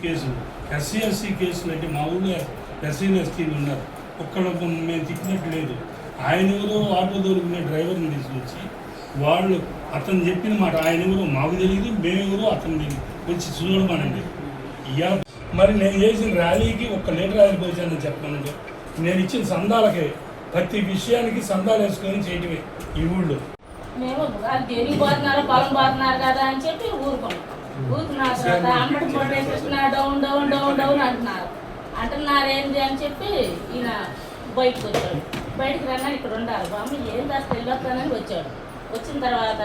కేసులు ఎస్సీ కేసులు అంటే మా ఊళ్ళో ఎస్సీలు ఎస్టీలు ఉన్నారు. ఒక్కళ్ళు మేము తిప్పినట్టు లేదు. ఆయన ఎవరో ఆటో దొరికిన డ్రైవర్ని తీసుకొచ్చి వాళ్ళు అతను చెప్పిన మాట ఆయన ఎవరో మాకు తెలియదు, మేమెవరో అతను తెలియదు, వచ్చి చూడమనండి. మరి నేను చేసిన ర్యాలీకి 1 లీటర్ ఆయిల్ పోసానని చెప్పానండి. నేను ఇచ్చిన సందాలకే ప్రతి విషయానికి సందాలు వేసుకొని చేయటమే ఈ ఊళ్ళో. మేము దేనికి పోతున్నారు, పొలం పోతున్నారు కదా అని చెప్పి ఊరుకున్నాం. ఊరుకున్న తర్వాత అమ్మడి పొడి Krishna down down down down అంటున్నారు ఏంటి అని చెప్పి ఈయన బయటకు వచ్చాడు. బయటకు రన్నా ఇక్కడ ఉండాలి బామ్మ ఏం కాస్త వెళ్ళొస్తానని వచ్చాడు. వచ్చిన తర్వాత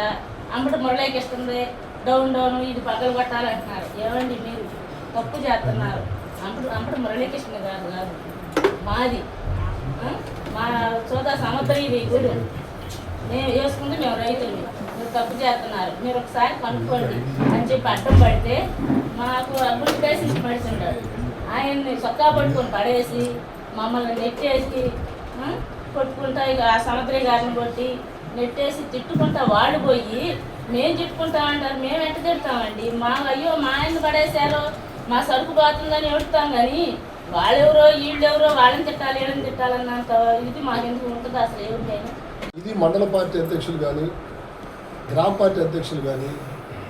అమ్మడి మురళీకి ఇస్తుంది డౌన్ డౌన్ ఇది పగలు కొట్టాలంటున్నారు. ఏమండి మీరు తప్పు చేస్తున్నారు. అమ్మడి మురళీకృష్ణ గారు కాదు మాది, మా సోదా సముద్రం ఇది గుడి. మేము వేసుకుంటే మేము రైతులు, మీరు తప్పు చేస్తున్నారు, మీరు ఒకసారి కనుక్కోండి అని చెప్పి అడ్డం పడితే మాకు అభివృద్ధి పేసి పడుతుంటాడు. ఆయన్ని సొక్కా పట్టుకొని పడేసి మమ్మల్ని నెట్టేసి కొట్టుకుంటా ఇక ఆ సముద్రి గారిని కొట్టి నెట్టేసి తిట్టుకుంటా వాళ్ళు పోయి మేము తిట్టుకుంటామంటారు. మేము ఎట్ట తిడతామండి? మా అయ్యో మా ఆయన్ని పడేశారో మా సరుకు పోతుందని ఎడుతాం, కానీ వాళ్ళెవరో వీళ్ళెవరో వాళ్ళని తిట్టాలి వీళ్ళని తిట్టాలన్నంత ఇది మాకెందుకు ఉంటుంది అసలు ఎవరికైనా. ఇది మండల పార్టీ అధ్యక్షులు కానీ గ్రామ పార్టీ అధ్యక్షులు కానీ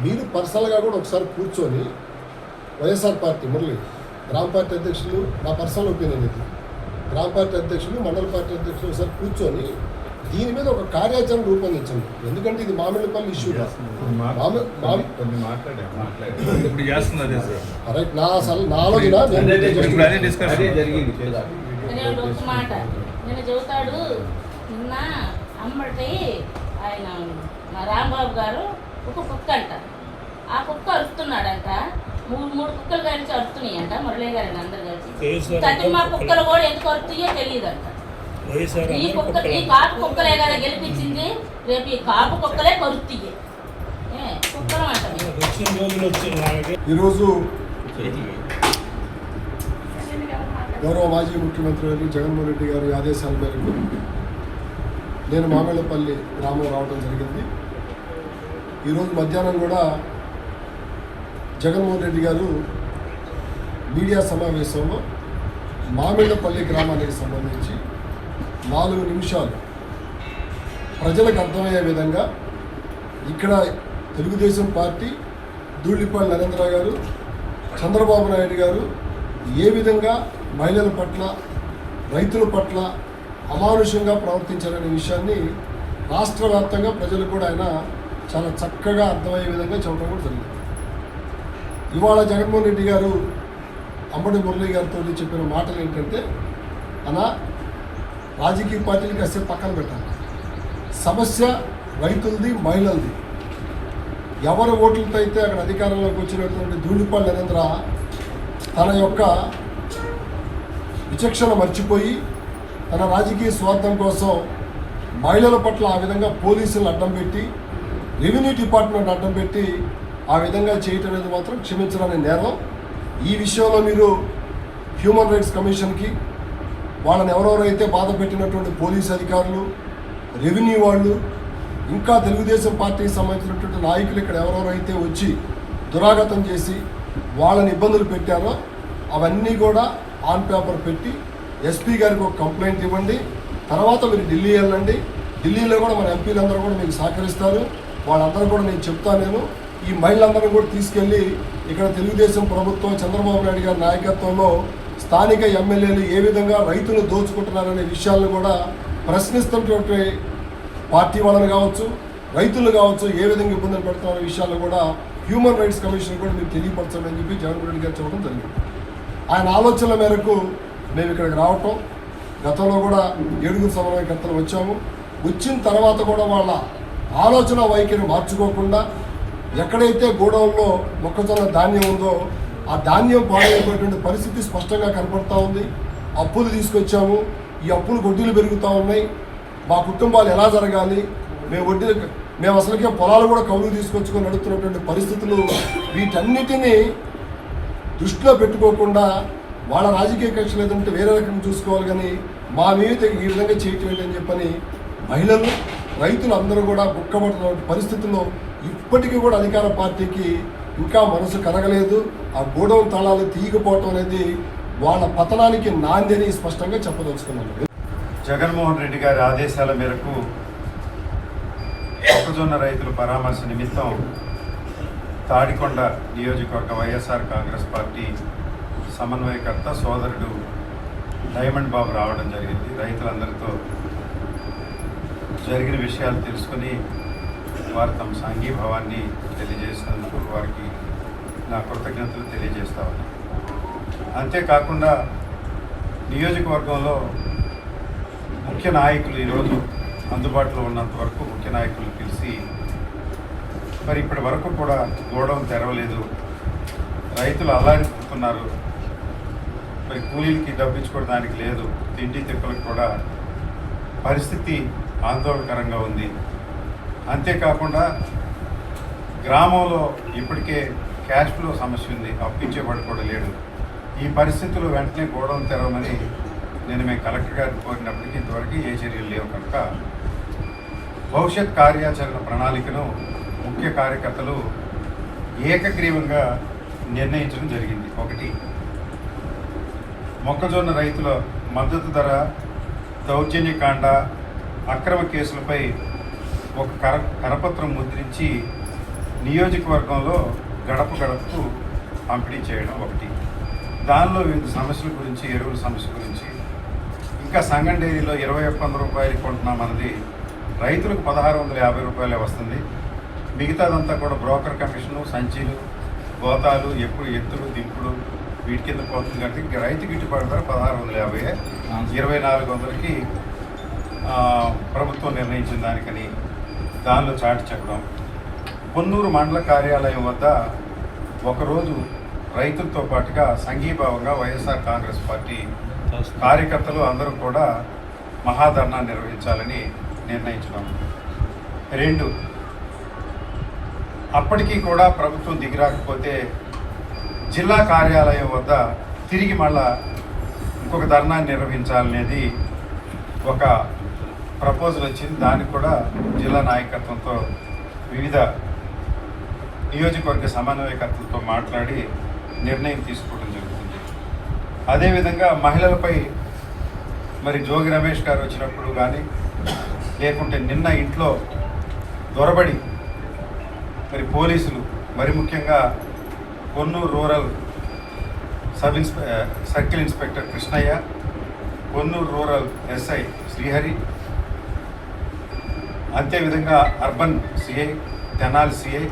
మీరు పర్సనల్గా కూడా ఒకసారి కూర్చొని వైఎస్ఆర్ పార్టీ మురళి గ్రామ పార్టీ అధ్యక్షులు, నా పర్సనల్ ఒపీనియన్ ఇది, గ్రామ పార్టీ అధ్యక్షులు మండల పార్టీ అధ్యక్షులు ఒకసారి కూర్చొని దీని మీద ఒక కార్యాచరణ రూపొందించండి. ఎందుకంటే ఇది మామిడిపల్లి ఇష్యూ రైట్. నా ఆలోచన ఒక మాట నేను చెబుతాడు. నిన్న అమ్మటి ఆయన మా రాంబాబు గారు ఒక కుక్క అంట, ఆ కుక్క అరుస్తున్నాడంట. 3 కుక్కలు కలిసి అరుతున్నాయంట మురళీ గారిని అందరు కలిసి. ప్రతి మా కుక్కలు కూడా ఎందుకు అరుతాయో తెలియదంట. ఈ కాపు కుక్కలే కదా గెలిపించింది, రేపు ఈ కాపు కుక్కలే కరుతాయి కుక్కలు అంట. ఈరోజు గౌరవ మాజీ ముఖ్యమంత్రి గారు జగన్మోహన్ రెడ్డి గారి ఆదేశాల మేరకు నేను మామిళ్ళపల్లి గ్రామం రావడం జరిగింది. ఈరోజు మధ్యాహ్నం కూడా జగన్మోహన్ రెడ్డి గారు మీడియా సమావేశంలో మామిళ్ళపల్లి గ్రామానికి సంబంధించి 4 నిమిషాలు ప్రజలకు అర్థమయ్యే విధంగా ఇక్కడ తెలుగుదేశం పార్టీ ధూళిపాళి నరేంద్ర గారు, చంద్రబాబు నాయుడు గారు ఏ విధంగా మహిళల పట్ల రైతుల పట్ల అమానుషంగా ప్రవర్తించారనే విషయాన్ని రాష్ట్ర వ్యాప్తంగా ప్రజలు కూడా ఆయన చాలా చక్కగా అర్థమయ్యే విధంగా చెప్పడం కూడా జరిగింది. ఇవాళ జగన్మోహన్ రెడ్డి గారు అంబటి మురళి గారితో చెప్పిన మాటలు ఏంటంటే, అలా రాజకీయ పార్టీలు కాసేపు పక్కన పెట్టాలి, సమస్య రైతులది మహిళలది. ఎవరి ఓట్లతో అయితే అక్కడ అధికారంలోకి వచ్చినటువంటి ధూళిపాళి నరేంద్ర తన యొక్క విచక్షణ మర్చిపోయి తన రాజకీయ స్వార్థం కోసం మహిళల పట్ల ఆ విధంగా పోలీసులను అడ్డం పెట్టి, రెవెన్యూ డిపార్ట్మెంట్ అడ్డం పెట్టి ఆ విధంగా చేయటం అనేది మాత్రం క్షమించడానికి నేరం. ఈ విషయంలో మీరు హ్యూమన్ రైట్స్ కమిషన్కి వాళ్ళని ఎవరెవరైతే బాధ పెట్టినటువంటి పోలీసు అధికారులు, రెవెన్యూ వాళ్ళు, ఇంకా తెలుగుదేశం పార్టీకి సంబంధించినటువంటి నాయకులు ఇక్కడ ఎవరెవరైతే వచ్చి దురాగతం చేసి వాళ్ళని ఇబ్బందులు పెట్టారో అవన్నీ కూడా ఆన్ పేపర్ పెట్టి ఎస్పీ గారికి ఒక కంప్లైంట్ ఇవ్వండి. తర్వాత మీరు ఢిల్లీ వెళ్ళండి. ఢిల్లీలో కూడా మన ఎంపీలందరూ కూడా మీకు సహకరిస్తారు. వాళ్ళందరూ కూడా నేను చెప్తాను. ఈ మహిళలందరూ కూడా తీసుకెళ్ళి ఇక్కడ తెలుగుదేశం ప్రభుత్వం చంద్రబాబు నాయుడు గారి నాయకత్వంలో స్థానిక ఎమ్మెల్యేలు ఏ విధంగా రైతులు దోచుకుంటున్నారనే విషయాలను కూడా ప్రశ్నిస్తున్నటువంటి పార్టీ వాళ్ళని కావచ్చు, రైతులు కావచ్చు, ఏ విధంగా ఇబ్బందులు పెడుతున్నారనే విషయాలు కూడా హ్యూమన్ రైట్స్ కమిషన్ కూడా మీరు తెలియపరచండి అని చెప్పి జగన్మోహన్ రెడ్డి గారు చెప్పడం జరిగింది. ఆయన ఆలోచనల మేరకు మేము ఇక్కడికి రావటం, గతంలో కూడా 7 సమన్వయకర్తలు వచ్చాము. వచ్చిన తర్వాత కూడా వాళ్ళ ఆలోచన వైఖరి మార్చుకోకుండా ఎక్కడైతే గోడౌన్లో మొక్కజొన్న ధాన్యం ఉందో ఆ ధాన్యం పాడైపోయేటువంటి పరిస్థితి స్పష్టంగా కనపడతా ఉంది. అప్పులు తీసుకొచ్చాము, ఈ అప్పులు వడ్డీలు పెరుగుతూ ఉన్నాయి. మా కుటుంబాలు ఎలా జరగాలి, మేము అసలుకే పొలాలు కూడా కౌలు తీసుకొచ్చుకొని నడుస్తున్నటువంటి పరిస్థితులు, వీటన్నిటినీ దృష్టిలో పెట్టుకోకుండా వాళ్ళ రాజకీయ కక్షలు ఏదంటే వేరే రకంగా చూసుకోవాలి, కానీ మా మీద ఈ విధంగా చేయటం ఏంటని చెప్పని మహిళలు, రైతులు అందరూ కూడా బుక్కబడుతున్న పరిస్థితుల్లో ఇప్పటికీ కూడా అధికార పార్టీకి ఇంకా మనసు కరగలేదు. ఆ గోడౌన్ తాళాలు తీయకపోవటం అనేది వాళ్ళ పతనానికి నాంది అని స్పష్టంగా చెప్పదలుచుకున్నాను. జగన్మోహన్ రెడ్డి గారి ఆదేశాల మేరకు మొక్కజొన్న రైతుల పరామర్శ నిమిత్తం తాడికొండ నియోజకవర్గ వైఎస్ఆర్ కాంగ్రెస్ పార్టీ సమన్వయకర్త సోదరుడు డైమండ్ బాబు రావడం జరిగింది. రైతులందరితో జరిగిన విషయాలు తెలుసుకుని వారు తమ సంఘీభావాన్ని తెలియజేసినందుకు వారికి నా కృతజ్ఞతలు తెలియజేస్తా ఉన్నాను. అంతేకాకుండా నియోజకవర్గంలో ముఖ్య నాయకులు ఈరోజు అందుబాటులో ఉన్నంత వరకు ముఖ్య నాయకులు పిలిచి మరి ఇప్పటి వరకు కూడా గోడౌన్ తెరవలేదు, రైతులు అల్లాడిపోతున్నారు, మరి కూలీలకి డబ్బు ఇచ్చుకోవడానికి లేదు, తిండి తిప్పలకు కూడా పరిస్థితి ఆందోళనకరంగా ఉంది. అంతేకాకుండా గ్రామంలో ఇప్పటికే క్యాష్ ఫ్లో సమస్య ఉంది, అప్పించేవాడు కూడా లేడు. ఈ పరిస్థితుల్లో వెంటనే గోడౌన్ తెరవమని మేము కలెక్టర్ గారిని కోరినప్పటికీ ఇంతవరకు ఏ చర్యలు లేవు కనుక భవిష్యత్ కార్యాచరణ ప్రణాళికను ముఖ్య కార్యకర్తలు ఏకగ్రీవంగా నిర్ణయించడం జరిగింది. ఒకటి, మొక్కజొన్న రైతుల మద్దతు ధర దౌర్జన్యకాండ అక్రమ కేసులపై ఒక కరపత్రం ముద్రించి నియోజకవర్గంలో గడప గడపకు పంపిణీ చేయడం ఒకటి. దానిలో వివిధ సమస్యల గురించి, ఎరువుల సమస్య గురించి, ఇంకా సంగం డైరీలో 21 రూపాయలు కొంటున్నామన్నది రైతులకు 1650 రూపాయలే వస్తుంది. మిగతాదంతా కూడా బ్రోకర్ కమిషను, సంచీలు, గోతాలు, ఎత్తులు, దింపుడు వీటి కింద పోతుంది. కాబట్టి రైతు గిట్టుబాటు ధర 1650, 2400కి ప్రభుత్వం నిర్ణయించిన దానికని దానిలో చాటి చెప్పడం. పొన్నూరు మండల కార్యాలయం వద్ద ఒకరోజు రైతులతో పాటుగా సంఘీభావంగా వైఎస్ఆర్ కాంగ్రెస్ పార్టీ కార్యకర్తలు అందరూ కూడా మహాధర్నా నిర్వహించాలని నిర్ణయించడం. 2, అప్పటికీ కూడా ప్రభుత్వం దిగిరాకపోతే జిల్లా కార్యాలయం వద్ద తిరిగి మళ్ళా ఇంకొక ధర్నా నిర్వహించాలనేది ఒక ప్రపోజల్ వచ్చింది. దానికి కూడా జిల్లా నాయకత్వంతో వివిధ నియోజకవర్గ సమన్వయకర్తలతో మాట్లాడి నిర్ణయం తీసుకోవడం జరుగుతుంది. అదేవిధంగా మహిళలపై మరి జోగి రమేష్ గారు వచ్చినప్పుడు కానీ, లేకుంటే నిన్న ఇంట్లో దొరబడి మరి పోలీసులు, మరి ముఖ్యంగా Ponnuru rural circle inspector Krishnaiah, Ponnuru rural SI Srihari, అంతేవిధంగా urban CI, Tenali CI,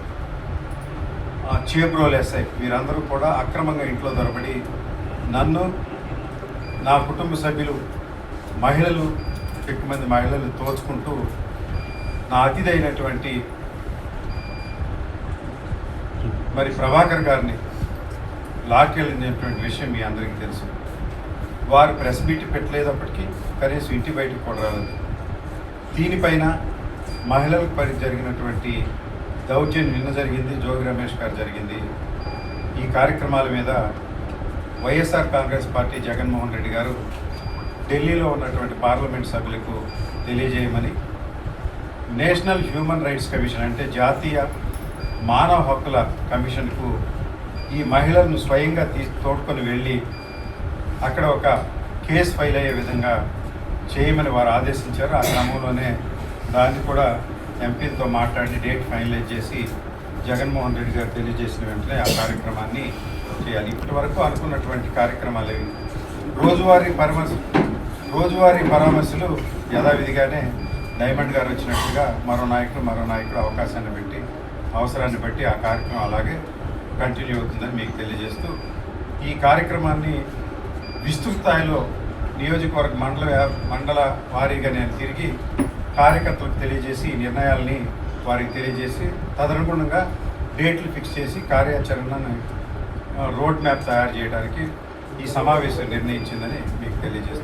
Chebrolu SI వీరందరూ కూడా అక్రమంగా ఇంట్లో దొరబడి నన్ను, నా కుటుంబ సభ్యులు, మహిళలు, ఎక్కువ మంది మహిళలు తోచుకుంటూ నా అతిథైనటువంటి మరి ప్రభాకర్ గారిని లాక్కెళ్ళినటువంటి విషయం మీ అందరికీ తెలుసు. వారు ప్రెస్ మీట్ పెట్టలేదప్పటికీ కనీసం ఇంటి బయటకు కూడా రాలేదు. దీనిపైన మహిళలకు జరిగినటువంటి దౌర్జన్యం నిన్న జరిగింది, జోగి రమేష్ గారు జరిగింది. ఈ కార్యక్రమాల మీద వైఎస్ఆర్ కాంగ్రెస్ పార్టీ జగన్మోహన్ రెడ్డి గారు ఢిల్లీలో ఉన్నటువంటి పార్లమెంట్ సభ్యులకు తెలియజేయమని, నేషనల్ హ్యూమన్ రైట్స్ కమిషన్ అంటే జాతీయ మానవ హక్కుల కమిషన్కు ఈ మహిళలను స్వయంగా తోడుకొని వెళ్ళి అక్కడ ఒక కేసు ఫైల్ అయ్యే విధంగా చేయమని వారు ఆదేశించారు. ఆ క్రమంలోనే దాన్ని కూడా ఎంపీలతో మాట్లాడి డేట్ ఫైనలైజ్ చేసి జగన్మోహన్ రెడ్డి గారు తెలియజేసిన వెంటనే ఆ కార్యక్రమాన్ని చేయాలి. ఇప్పటి వరకు అనుకున్నటువంటి కార్యక్రమాలు ఇవి. రోజువారీ పరామర్శలు యథావిధిగానే డైమండ్ గారు వచ్చినట్టుగా మరో నాయకుడు అవసరాన్ని బట్టి ఆ కార్యక్రమం అలాగే కంటిన్యూ అవుతుందని మీకు తెలియజేస్తూ, ఈ కార్యక్రమాన్ని విస్తృత స్థాయిలో నియోజకవర్గ మండల వారీగా నేను తిరిగి కార్యకర్తలకు తెలియజేసి నిర్ణయాలని వారికి తెలియజేసి తదనుగుణంగా డేట్లు ఫిక్స్ చేసి కార్యాచరణను రోడ్ మ్యాప్ తయారు చేయడానికి ఈ సమావేశం నిర్ణయించిందని మీకు తెలియజేస్తుంది.